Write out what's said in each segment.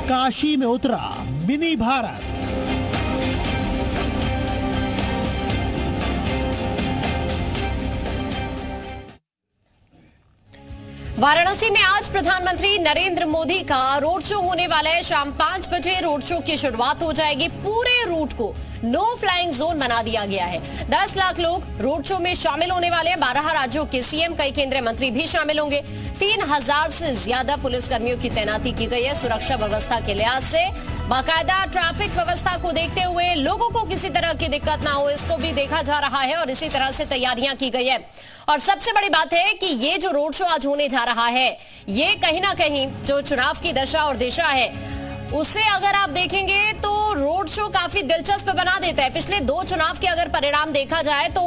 काशी में उतरा मिनी भारत। वाराणसी में आज प्रधानमंत्री नरेंद्र मोदी का रोड शो होने वाला है। शाम 5 बजे रोड शो की शुरुआत हो जाएगी। पूरे रूट को नो फ्लाइंग जोन बना दिया गया है। 10 लाख लोग रोड शो में शामिल होने वाले हैं। 12 राज्यों के सीएम, कई केंद्रीय मंत्री भी शामिल होंगे। 3000 से ज्यादा पुलिस कर्मियों की तैनाती की गई है। सुरक्षा व्यवस्था के लिहाज से बाकायदा ट्रैफिक व्यवस्था को देखते हुए लोगों को किसी तरह की दिक्कत ना हो, इसको भी देखा जा रहा है और इसी तरह से तैयारियां की गई है। और सबसे बड़ी बात है कि ये जो रोड शो आज होने जा रहा है, ये कहीं ना कहीं जो चुनाव की दशा और दिशा है उसे अगर आप देखेंगे तो रोड शो काफी दिलचस्प बना देता है। पिछले 2 चुनाव के अगर परिणाम देखा जाए तो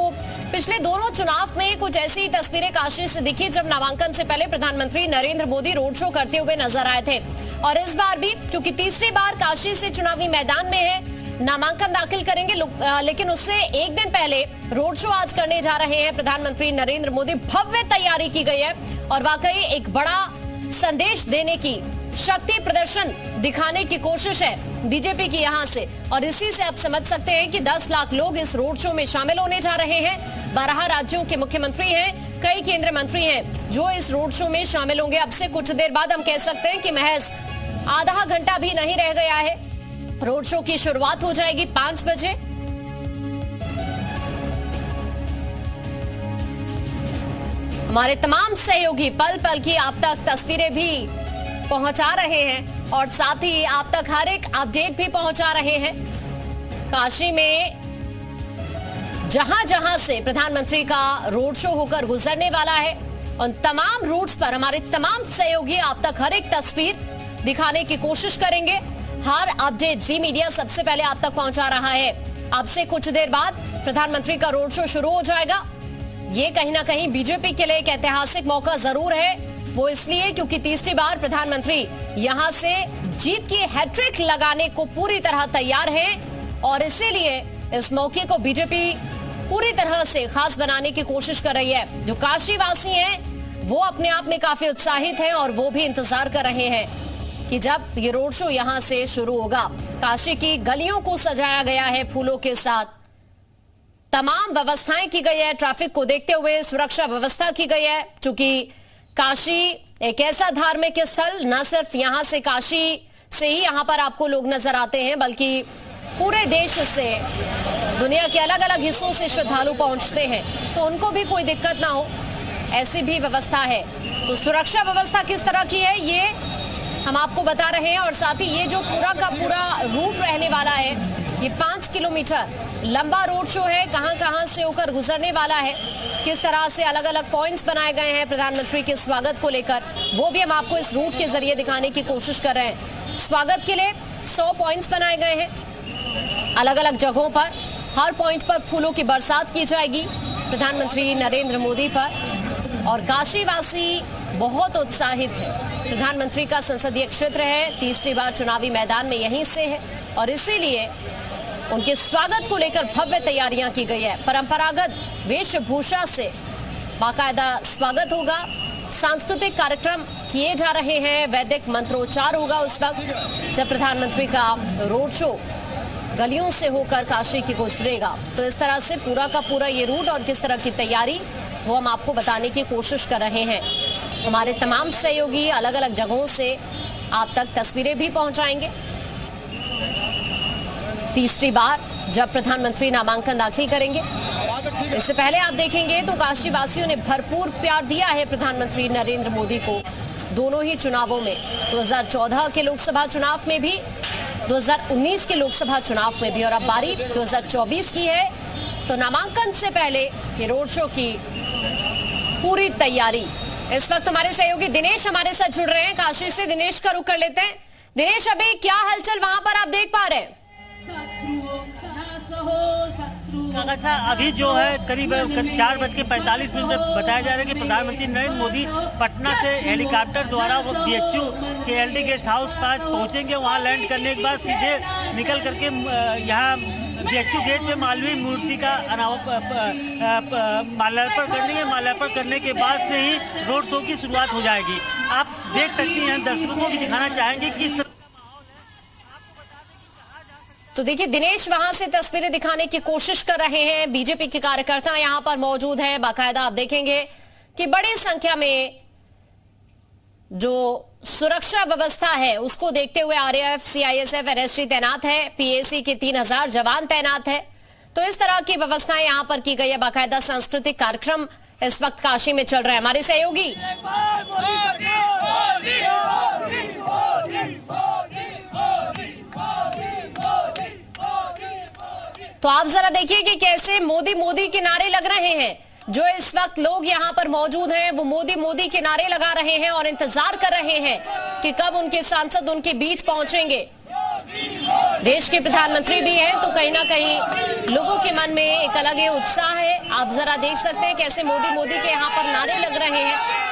पिछले दोनों चुनाव में कुछ ऐसी तस्वीरें काशी से दिखी जब नामांकन से पहले प्रधानमंत्री नरेंद्र मोदी रोड शो करते हुए नजर आए थे। और इस बार भी क्योंकि तीसरी बार काशी से चुनावी मैदान में है, नामांकन दाखिल करेंगे, लेकिन उससे एक दिन पहले रोड शो आज करने जा रहे हैं प्रधानमंत्री नरेंद्र मोदी। भव्य तैयारी की गई है और वाकई एक बड़ा संदेश देने की, शक्ति प्रदर्शन दिखाने की कोशिश है बीजेपी की यहां से। और इसी से आप समझ सकते हैं कि 10 लाख लोग इस रोड शो में शामिल होने जा रहे हैं। 12 राज्यों के मुख्यमंत्री हैं, कई केंद्रीय मंत्री हैं जो इस रोड शो में शामिल होंगे। अब से कुछ देर बाद हम कह सकते हैं कि महज आधा घंटा भी नहीं रह गया है, रोड शो की शुरुआत हो जाएगी 5 बजे। हमारे तमाम सहयोगी पल पल की आप तक तस्वीरें भी पहुंचा रहे हैं और साथ ही आप तक हर एक अपडेट भी पहुंचा रहे हैं। काशी में जहां जहां से प्रधानमंत्री का रोड शो होकर गुजरने वाला है, उन तमाम रूट्स पर हमारे तमाम सहयोगी आप तक हर एक तस्वीर दिखाने की कोशिश करेंगे। हर अपडेट जी मीडिया सबसे पहले आप तक पहुंचा रहा है। अब से कुछ देर बाद प्रधानमंत्री का रोड शो शुरू हो जाएगा। ये कहीं ना कहीं बीजेपी के लिए एक ऐतिहासिक मौका जरूर है। वो इसलिए क्योंकि तीसरी बार प्रधानमंत्री यहां से जीत की हैट्रिक लगाने को पूरी तरह तैयार है और इसीलिए इस मौके को बीजेपी पूरी तरह से खास बनाने की कोशिश कर रही है। जो काशी वासी हैं वो अपने आप में काफी उत्साहित हैं और वो भी इंतजार कर रहे हैं कि जब ये रोड शो यहां से शुरू होगा। काशी की गलियों को सजाया गया है फूलों के साथ, तमाम व्यवस्थाएं की गई है। ट्रैफिक को देखते हुए सुरक्षा व्यवस्था की गई है। चूंकि काशी एक ऐसा धार्मिक स्थल, न सिर्फ यहां से काशी से ही यहां पर आपको लोग नजर आते हैं, बल्कि पूरे देश से, दुनिया के अलग अलग हिस्सों से श्रद्धालु पहुंचते हैं, तो उनको भी कोई दिक्कत ना हो ऐसी भी व्यवस्था है। तो सुरक्षा व्यवस्था किस तरह की है ये हम आपको बता रहे हैं। और साथ ही ये जो पूरा का पूरा रूट रहने वाला है, ये 5 किलोमीटर लंबा रोड शो है। कहां कहां से होकर गुजरने वाला है, किस तरह से अलग अलग पॉइंट्स बनाए गए हैं प्रधानमंत्री के स्वागत को लेकर, वो भी हम आपको इस रूट के जरिए दिखाने की कोशिश कर रहे हैं। स्वागत के लिए 100 पॉइंट्स बनाए गए हैं अलग अलग जगहों पर। हर पॉइंट पर फूलों की बरसात की जाएगी प्रधानमंत्री नरेंद्र मोदी पर। और काशीवासी बहुत उत्साहित है। प्रधानमंत्री का संसदीय क्षेत्र है, तीसरी बार चुनावी मैदान में यहीं से है और इसीलिए उनके स्वागत को लेकर भव्य तैयारियां की गई है। परंपरागत वेशभूषा से बाकायदा स्वागत होगा। सांस्कृतिक कार्यक्रम किए जा रहे हैं, वैदिक मंत्रोच्चार होगा उस वक्त जब प्रधानमंत्री का रोड शो गलियों से होकर काशी की गुजरेगा। तो इस तरह से पूरा का पूरा ये रूट और किस तरह की तैयारी वो हम आपको बताने की कोशिश कर रहे हैं। हमारे तमाम सहयोगी अलग अलग जगहों से आप तक तस्वीरें भी पहुंचाएंगे। तीसरी बार जब प्रधानमंत्री नामांकन दाखिल करेंगे, इससे पहले आप देखेंगे तो काशी वासियों ने भरपूर प्यार दिया है प्रधानमंत्री नरेंद्र मोदी को दोनों ही चुनावों में। 2014 के लोकसभा चुनाव में भी, 2019 के लोकसभा चुनाव में भी, और अब बारी 2024 की है। तो नामांकन से पहले ये रोड शो की पूरी तैयारी। इस वक्त हमारे सहयोगी दिनेश हमारे साथ जुड़ रहे हैं काशी से। दिनेश का रुख कर लेते हैं। दिनेश, अभी क्या हलचल वहां पर आप देख पा रहे हैं? अच्छा, अभी जो है करीब 4:45 में बताया जा रहा है कि प्रधानमंत्री नरेंद्र मोदी पटना से हेलीकॉप्टर द्वारा वो बीएचयू के एलडी गेस्ट हाउस पास पहुंचेंगे। वहां लैंड करने के बाद सीधे निकल करके यहाँ बीएचयू गेट पे मालवीय मूर्ति का माल्यार्पण करेंगे। माल्यार्पण करने के बाद से ही रोड शो की शुरुआत हो जाएगी। आप देख सकती हैं, दर्शकों को भी दिखाना चाहेंगे कि इस तरह का माहौल है तो देखिए दिनेश वहां से तस्वीरें दिखाने की कोशिश कर रहे हैं। बीजेपी के कार्यकर्ता यहां पर मौजूद हैं। बाकायदा आप देखेंगे कि बड़ी संख्या में जो सुरक्षा व्यवस्था है उसको देखते हुए आरएएफ, सीआईएसएफ, एनएसजी तैनात है। पीएसी के 3000 जवान तैनात है। तो इस तरह की व्यवस्थाएं यहां पर की गई है। बाकायदा सांस्कृतिक कार्यक्रम इस वक्त काशी में चल रहा है। हमारे सहयोगी तो आप जरा देखिए कि कैसे मोदी मोदी के नारे लग रहे हैं। जो इस वक्त लोग यहां पर मौजूद हैं वो मोदी मोदी के नारे लगा रहे हैं और इंतजार कर रहे हैं कि कब उनके सांसद उनके बीच पहुंचेंगे। देश के प्रधानमंत्री भी हैं तो कहीं ना कहीं लोगों के मन में एक अलग ही उत्साह है। आप जरा देख सकते हैं कैसे मोदी मोदी के यहां पर नारे लग रहे हैं।